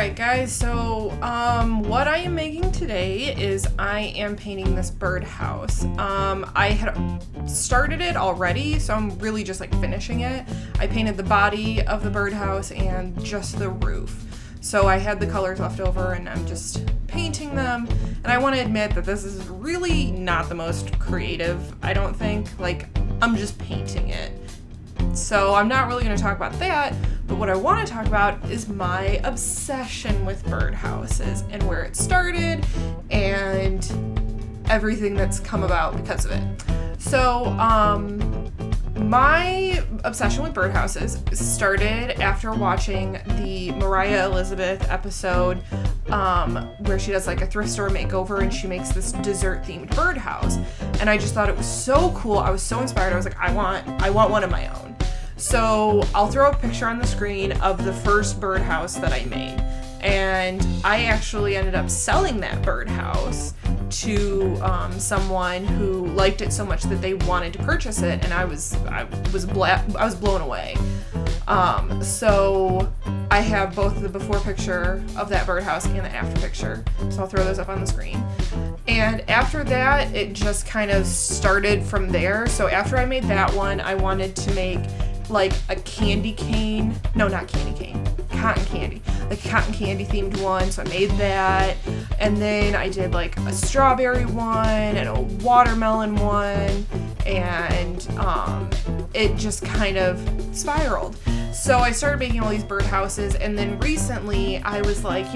Alright guys, so what I am making today is I am painting this birdhouse. I had started it already, so I'm really just like finishing it. I painted the body of the birdhouse and just the roof. So I had the colors left over and I'm just painting them. And I want to admit that this is really not the most creative, I don't think. Like, I'm just painting it. So I'm not really going to talk about that, but what I want to talk about is my obsession with birdhouses and where it started and everything that's come about because of it. So, my obsession with birdhouses started after watching the Moriah Elizabeth episode where she does like a thrift store makeover and she makes this dessert themed birdhouse. And I just thought it was so cool. I was so inspired. I was like, I want one of my own. So I'll throw a picture on the screen of the first birdhouse that I made. And I actually ended up selling that birdhouse to someone who liked it so much that they wanted to purchase it, and I was blown away. So I have both the before picture of that birdhouse and the after picture, so I'll throw those up on the screen. And after that, it just kind of started from there. So after I made that one, I wanted to make like a cotton candy themed one, so I made that. And then I did like a strawberry one and a watermelon one, and it just kind of spiraled. So I started making all these birdhouses, and then recently I was like,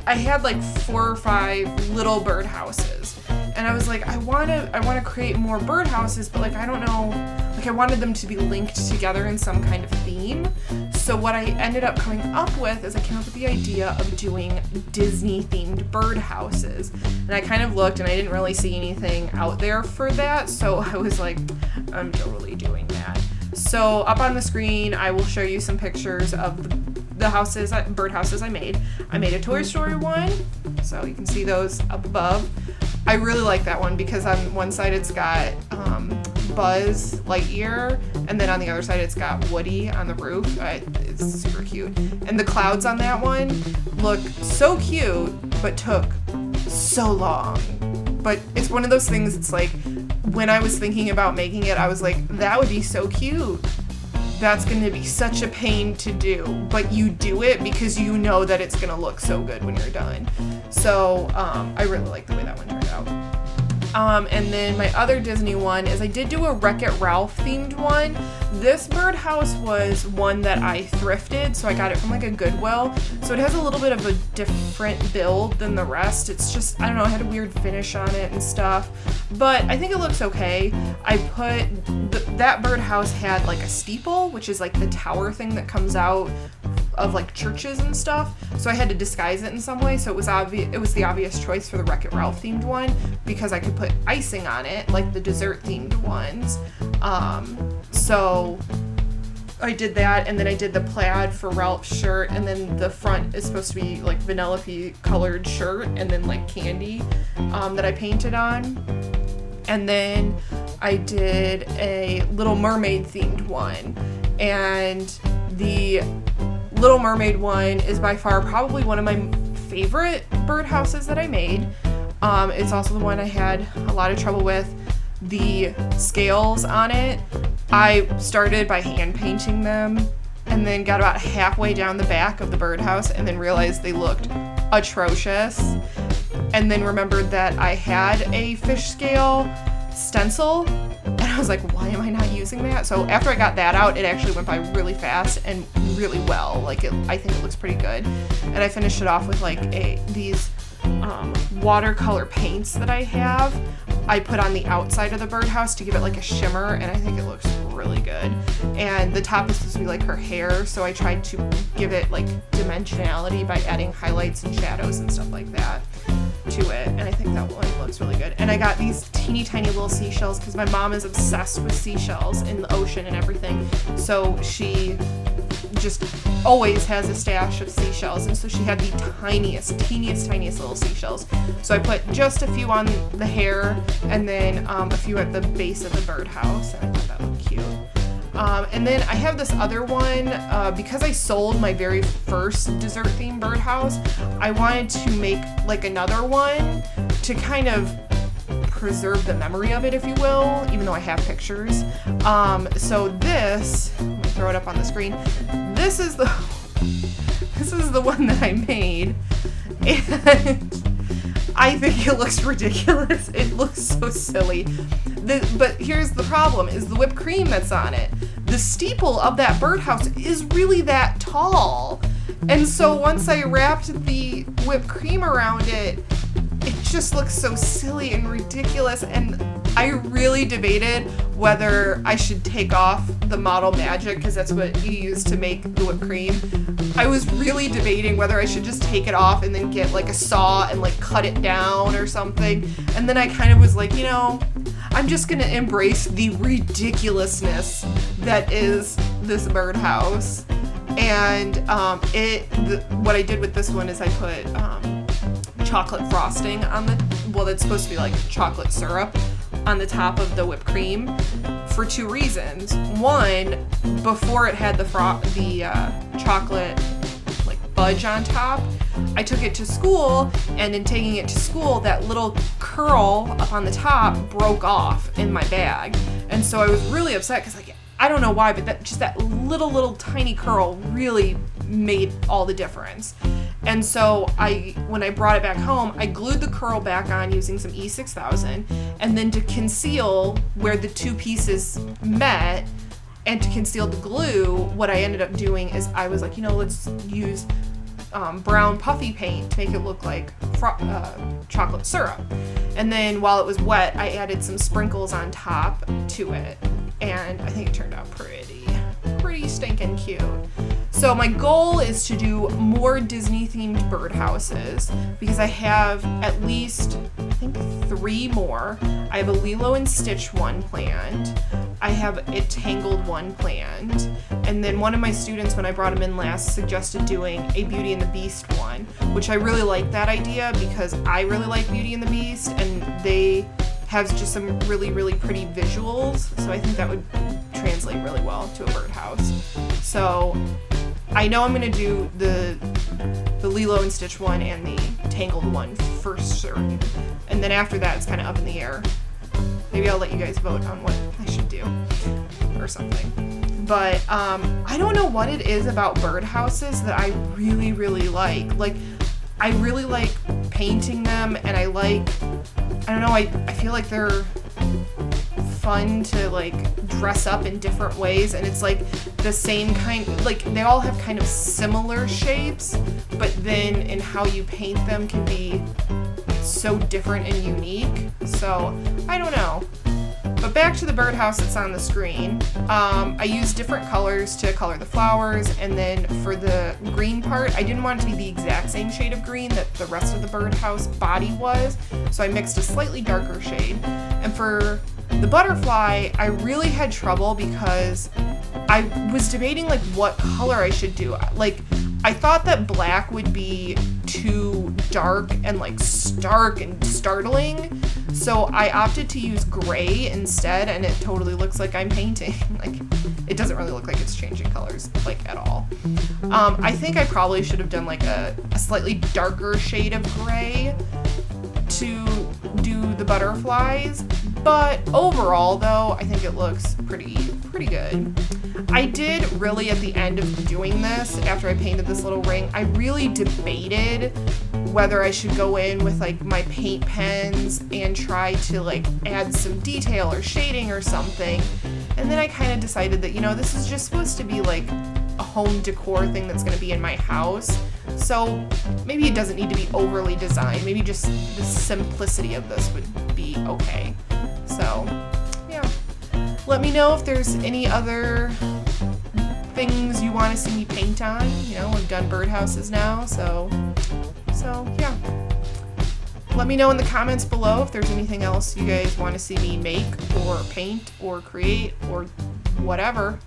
I had like 4 or 5 little birdhouses. And I was like, I want to create more birdhouses, but like, I don't know, like I wanted them to be linked together in some kind of theme. So what I ended up coming up with is I came up with the idea of doing Disney themed birdhouses. And I kind of looked and I didn't really see anything out there for that. So I was like, I'm totally doing that. So up on the screen, I will show you some pictures of the birdhouses I made. I made a Toy Story one, so you can see those up above. I really like that one because on one side it's got Buzz Lightyear, and then on the other side it's got Woody on the roof. It's super cute. And the clouds on that one look so cute, but took so long. But it's one of those things, it's like, when I was thinking about making it, I was like, that would be so cute. That's going to be such a pain to do, but you do it because you know that it's going to look so good when you're done. So I really like the way that one turned out. And then my other Disney one is I did do a Wreck-It Ralph themed one. This birdhouse was one that I thrifted, so I got it from like a Goodwill. So it has a little bit of a different build than the rest. It's just, I don't know, it had a weird finish on it and stuff, but I think it looks okay. I put, that birdhouse had like a steeple, which is like the tower thing that comes out of like churches and stuff, so I had to disguise it in some way, so it was the obvious choice for the Wreck-It Ralph themed one because I could put icing on it like the dessert themed ones. So I did that, and then I did the plaid for Ralph's shirt, and then the front is supposed to be like Vanellope colored shirt and then like candy that I painted on. And then I did a Little Mermaid themed one, and the Little Mermaid one is by far probably one of my favorite birdhouses that I made. It's also the one I had a lot of trouble with. The scales on it, I started by hand painting them and then got about halfway down the back of the birdhouse and then realized they looked atrocious, and then remembered that I had a fish scale stencil, and I was like, why am I not using that? So after I got that out, it actually went by really fast and really well. Like, I think it looks pretty good. And I finished it off with like these watercolor paints that I have. I put on the outside of the birdhouse to give it like a shimmer, and I think it looks really good. And the top is supposed to be like her hair, so I tried to give it like dimensionality by adding highlights and shadows and stuff like that to it, and I think that one looks really good. And I got these teeny tiny little seashells because my mom is obsessed with seashells in the ocean and everything, so she just always has a stash of seashells, and so she had the teeniest little seashells. So I put just a few on the hair and then a few at the base of the birdhouse, and I thought that looked cute. And then I have this other one, because I sold my very first dessert themed birdhouse, I wanted to make like another one to kind of preserve the memory of it, if you will, even though I have pictures. So this, let me throw it up on the screen. This is the one that I made, and I think it looks ridiculous. It looks so silly. But here's the problem, is the whipped cream that's on it. The steeple of that birdhouse is really that tall. And so once I wrapped the whipped cream around it, it just looks so silly and ridiculous. And I really debated whether I should take off the model magic, because that's what you use to make the whipped cream. I was really debating whether I should just take it off and then get like a saw and like cut it down or something. And then I kind of was like, I'm just gonna embrace the ridiculousness that is this birdhouse. And what I did with this one is I put chocolate frosting on that's supposed to be like chocolate syrup on the top of the whipped cream for two reasons. One, before it had the chocolate like fudge on top, I took it to school, and in taking it to school, that little curl up on the top broke off in my bag. And so I was really upset because I don't know why, but that little tiny curl really made all the difference. And so when I brought it back home, I glued the curl back on using some E6000, and then to conceal where the two pieces met and to conceal the glue, what I ended up doing is I was like, let's use brown puffy paint to make it look like chocolate syrup. And then while it was wet, I added some sprinkles on top to it, and I think it turned out pretty stinking cute. So my goal is to do more Disney themed birdhouses, because I have at least, I think, 3 more. I have a Lilo and Stitch one planned. I have a Tangled one planned. And then one of my students, when I brought him in last, suggested doing a Beauty and the Beast one, which I really like that idea because I really like Beauty and the Beast, and they have just some really, really pretty visuals. So I think that would translate really well to a birdhouse. So I know I'm gonna do the Lilo and Stitch one and the Tangled one for certain. And then after that, it's kind of up in the air. Maybe I'll let you guys vote on what I should do or something. But I don't know what it is about birdhouses that I really, really like. Like, I really like painting them, and I don't know, I feel like they're fun to like dress up in different ways, and it's like the same kind, like they all have kind of similar shapes, but then in how you paint them can be so different and unique. So I don't know. But back to the birdhouse that's on the screen. I used different colors to color the flowers, and then for the green part, I didn't want it to be the exact same shade of green that the rest of the birdhouse body was, so I mixed a slightly darker shade. And for the butterfly, I really had trouble because I was debating like what color I should do. Like, I thought that black would be too dark and like stark and startling, so I opted to use gray instead, and it totally looks like I'm painting. Like, it doesn't really look like it's changing colors like at all. I think I probably should have done like a slightly darker shade of gray to do the butterflies, but overall though, I think it looks pretty good. I did really, at the end of doing this, after I painted this little ring, I really debated whether I should go in with like my paint pens and try to like add some detail or shading or something. And then I kind of decided that, this is just supposed to be like a home decor thing that's going to be in my house. So maybe it doesn't need to be overly designed. Maybe just the simplicity of this would be okay. So, yeah. Let me know if there's any other things you want to see me paint on. We've done birdhouses now, so yeah. Let me know in the comments below if there's anything else you guys want to see me make or paint or create or whatever.